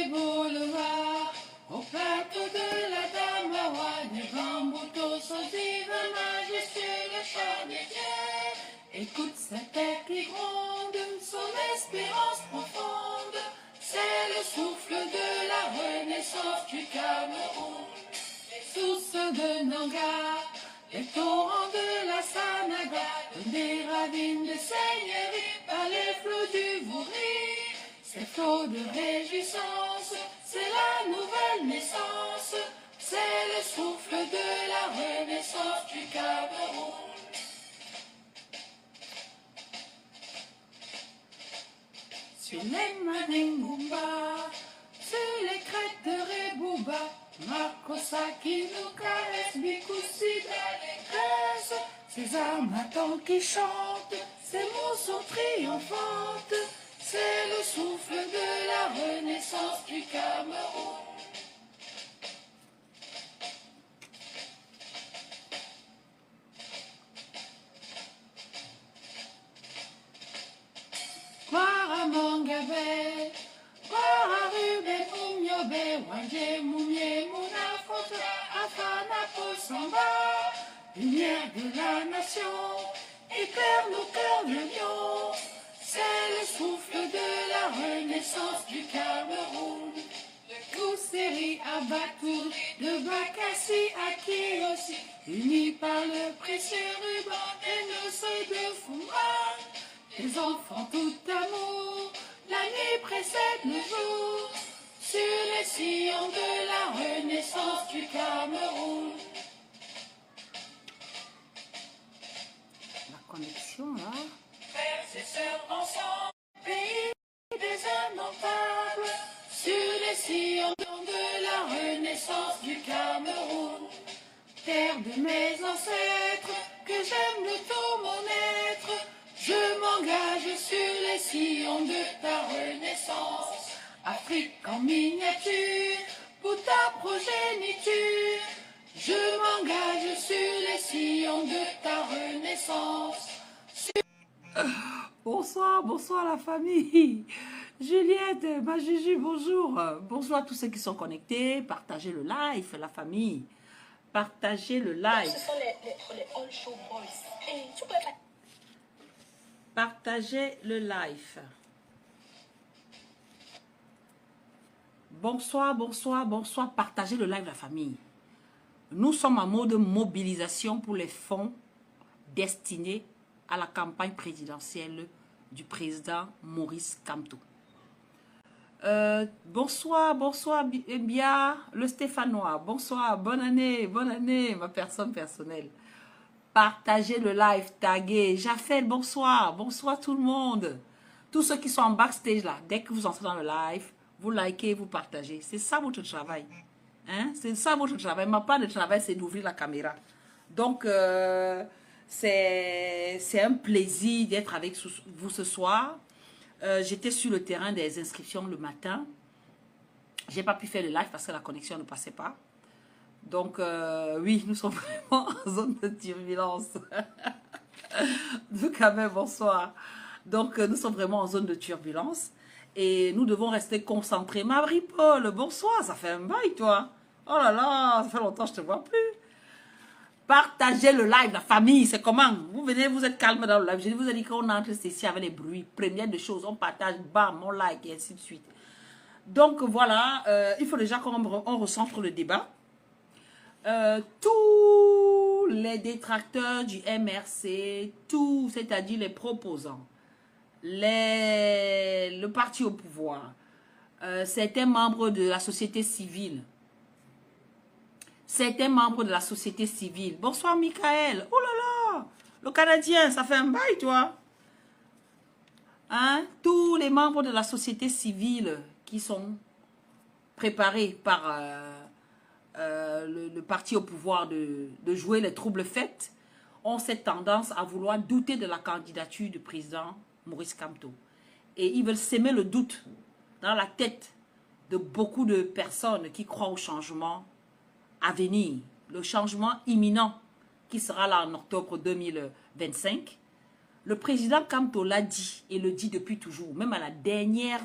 les boulevards, au plateau de la Damawa, des bamboutos sont divins, majestueux, le chant des dieux. Écoute cet air qui gronde, son espérance profonde, c'est le souffle de la renaissance du Cameroun. Les sources de Nanga, les torrents de la Sanaga, des ravines de seigneurie, par les flots du Vouri. Ces flots de réjouissance, c'est la nouvelle naissance, c'est le souffle de la renaissance du Cameroun. Sur les Madingumba, sur les crêtes de Rebouba, Makosa qui nous caresse, Bikoussi dans les graisses, ces amatants qui chantent, ces mots sont triomphantes, c'est le souffle de la renaissance du Cameroun. Kwara Mangabe, Kwara Ruben Oumyobe, Wanje Moumye Mouna Foto, Afana Posamba, lumière de la nation, éclaire nos cœurs de lion, c'est le souffle de la renaissance du Cameroun. De Kousseri à Batour, de Bakassi à Kiyosi, unis par le précieux ruban et nos seuils de Fumba. Les enfants tout amour, la nuit précède le jour, sur les sillons de la renaissance du Cameroun. La connexion là. Frères et sœurs ensemble, pays des indomptables, sur les sillons de la renaissance du Cameroun. Terre de mes ancêtres, que j'aime de tout mon être, je m'engage sur les sillons de ta renaissance. Afrique en miniature, pour ta progéniture, je m'engage sur les sillons de ta renaissance. Bonsoir, bonsoir la famille. Juliette, ma Juju, bonjour. Bonjour à tous ceux qui sont connectés. Partagez le live, la famille. Partagez le live. Ce sont les All Show Boys. Et tu peux faire... Partagez le live. Bonsoir, bonsoir, bonsoir. Partagez le live, la famille. Nous sommes en mode mobilisation pour les fonds destinés à la campagne présidentielle du président Maurice Kamto. Bonsoir, bonsoir Bia, le Stéphanois. Bonsoir, bonne année, ma personne personnelle. Partagez le live, taguez. Jafel, bonsoir, bonsoir tout le monde. Tous ceux qui sont en backstage là, dès que vous entrez dans le live, vous likez, vous partagez. C'est ça votre travail. Hein? C'est ça votre travail. Ma part de travail, c'est d'ouvrir la caméra. Donc, c'est un plaisir d'être avec vous ce soir. J'étais sur le terrain des inscriptions le matin. J'ai pas pu faire le live parce que la connexion ne passait pas. Donc, oui, nous sommes vraiment en zone de turbulence. Donc, quand même, bonsoir. Donc, nous sommes vraiment en zone de turbulence. Et nous devons rester concentrés. Marie-Paul, bonsoir, ça fait un bail, toi. Oh là là, ça fait longtemps que je ne te vois plus. Partagez le live, la famille, c'est comment? Vous venez, vous êtes calme dans le live. Je vous ai dit qu'on entre ici avec les bruits. Première des choses, on partage, bam, on like et ainsi de suite. Donc voilà, il faut déjà qu'on recentre le débat. Tous les détracteurs du MRC, tous, c'est-à-dire les proposants, le parti au pouvoir, certains membres de la société civile, Bonsoir, Michael. Oh là là, le Canadien, ça fait un bail, toi. Hein? Tous les membres de la société civile qui sont préparés par le parti au pouvoir de jouer les troubles faits ont cette tendance à vouloir douter de la candidature du président Maurice Kamto. Et ils veulent s'aimer le doute dans la tête de beaucoup de personnes qui croient au changement à venir, le changement imminent qui sera là en octobre 2025. Le président Kamto l'a dit et le dit depuis toujours, même à la dernière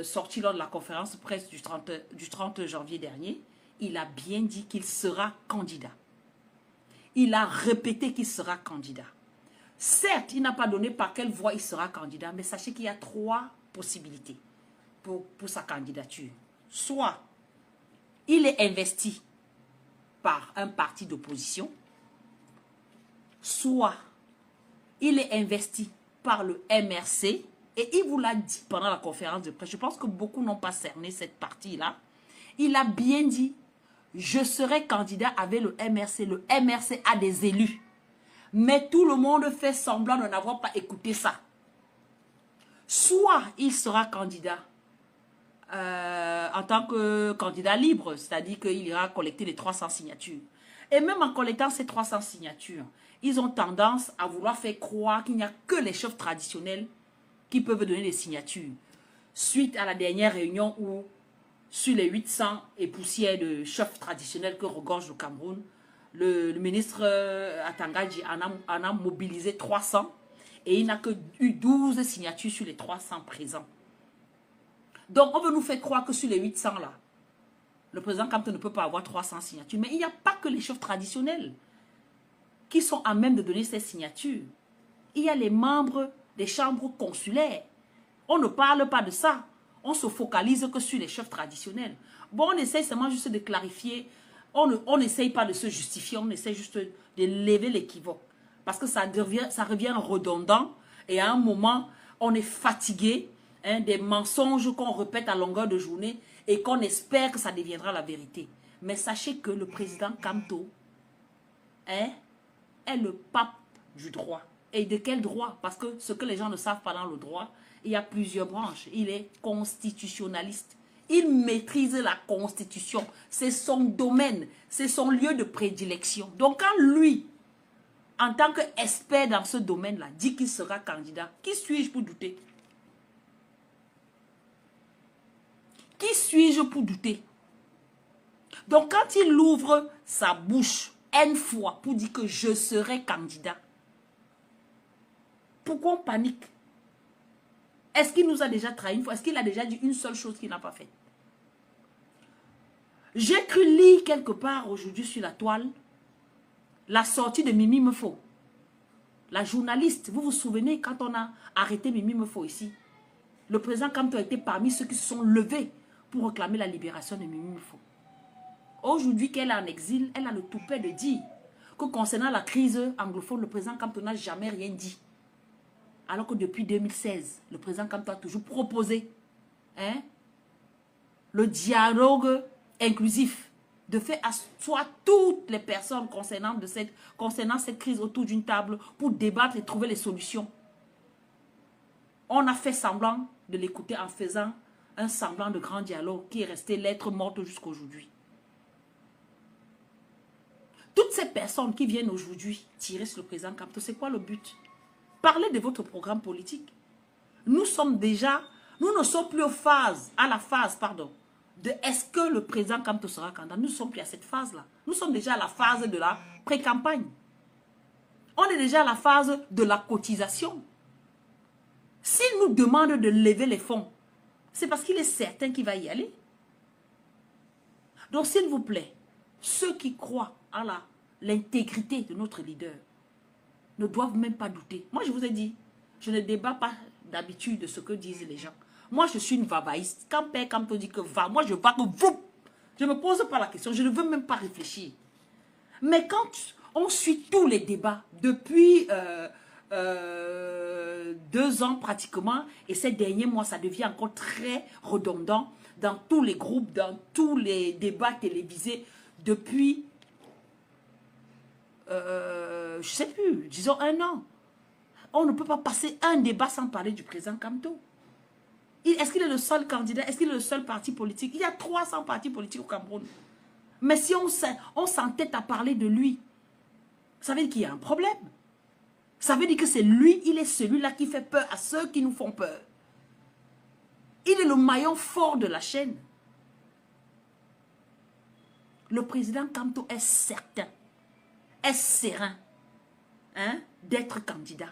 sorti lors de la conférence de presse du 30 janvier dernier, il a bien dit qu'il sera candidat. Il a répété qu'il sera candidat. Certes, il n'a pas donné par quelle voie il sera candidat, mais sachez qu'il y a 3 possibilités pour sa candidature. Soit il est investi par un parti d'opposition, soit il est investi par le MRC, et il vous l'a dit pendant la conférence de presse. Je pense que beaucoup n'ont pas cerné cette partie-là. Il a bien dit, je serai candidat avec le MRC. Le MRC a des élus. Mais tout le monde fait semblant de n'avoir pas écouté ça. Soit il sera candidat en tant que candidat libre, c'est-à-dire qu'il ira collecter les 300 signatures. Et même en collectant ces 300 signatures, ils ont tendance à vouloir faire croire qu'il n'y a que les chefs traditionnels qui peuvent donner des signatures. Suite à la dernière réunion où, sur les 800 et poussières de chefs traditionnels que regorge le Cameroun, le ministre Atangadji en a mobilisé 300 et il n'a que eu 12 signatures sur les 300 présents. Donc, on veut nous faire croire que sur les 800 là, le président Kamto ne peut pas avoir 300 signatures. Mais il n'y a pas que les chefs traditionnels qui sont à même de donner ces signatures. Il y a les membres des chambres consulaires. On ne parle pas de ça. On se focalise que sur les chefs traditionnels. Bon, on essaie seulement juste de clarifier. On n'essaye pas de se justifier. On essaie juste de lever l'équivoque. Parce que ça revient redondant. Et à un moment, on est fatigué des mensonges qu'on répète à longueur de journée et qu'on espère que ça deviendra la vérité. Mais sachez que le président Kamto est le pape du droit. Et de quel droit? Parce que ce que les gens ne savent pas dans le droit, il y a plusieurs branches. Il est constitutionnaliste. Il maîtrise la constitution. C'est son domaine. C'est son lieu de prédilection. Donc quand lui, en tant qu'expert dans ce domaine-là, dit qu'il sera candidat, qui suis-je pour douter? Qui suis-je pour douter? Donc quand il ouvre sa bouche une fois pour dire que je serai candidat, pourquoi on panique? Est-ce qu'il nous a déjà trahi une fois? Est-ce qu'il a déjà dit une seule chose qu'il n'a pas faite? J'ai cru lire quelque part aujourd'hui sur la toile la sortie de Mimi Mefo. La journaliste, vous vous souvenez quand on a arrêté Mimi Mefo ici? Le président Kamto a été parmi ceux qui se sont levés pour réclamer la libération de Mimi Mefo. Aujourd'hui qu'elle est en exil, elle a le toupet de dire que concernant la crise anglophone, le président Kamto n'a jamais rien dit. Alors que depuis 2016, le président Kamto a toujours proposé le dialogue inclusif, de faire asseoir toutes les personnes concernant cette crise autour d'une table pour débattre et trouver les solutions. On a fait semblant de l'écouter en faisant un semblant de grand dialogue qui est resté lettre morte jusqu'à aujourd'hui. Toutes ces personnes qui viennent aujourd'hui tirer sur le président Kamto, c'est quoi le but? Parlez de votre programme politique. Nous ne sommes plus à la phase, de est-ce que le président Kamto sera candidat. Nous ne sommes plus à cette phase-là. Nous sommes déjà à la phase de la pré-campagne. On est déjà à la phase de la cotisation. S'il nous demande de lever les fonds, c'est parce qu'il est certain qu'il va y aller. Donc, s'il vous plaît, ceux qui croient à l'intégrité de notre leader ne doivent même pas douter. Moi, je vous ai dit, je ne débat pas d'habitude de ce que disent les gens. Moi, je suis une vavaïste. Quand Père Kamto dit que va, moi, je vais que vous. Je ne me pose pas la question. Je ne veux même pas réfléchir. Mais quand on suit tous les débats depuis 2 ans pratiquement, et ces derniers mois, ça devient encore très redondant dans tous les groupes, dans tous les débats télévisés depuis, je ne sais plus, disons 1 an. On ne peut pas passer un débat sans parler du président Kamto. Est-ce qu'il est le seul candidat? Est-ce qu'il est le seul parti politique? Il y a 300 partis politiques au Cameroun. Mais si on s'entête à parler de lui, ça veut dire qu'il y a un problème. Ça veut dire que c'est lui, il est celui-là qui fait peur à ceux qui nous font peur. Il est le maillon fort de la chaîne. Le président Kamto est certain, est serein d'être candidat.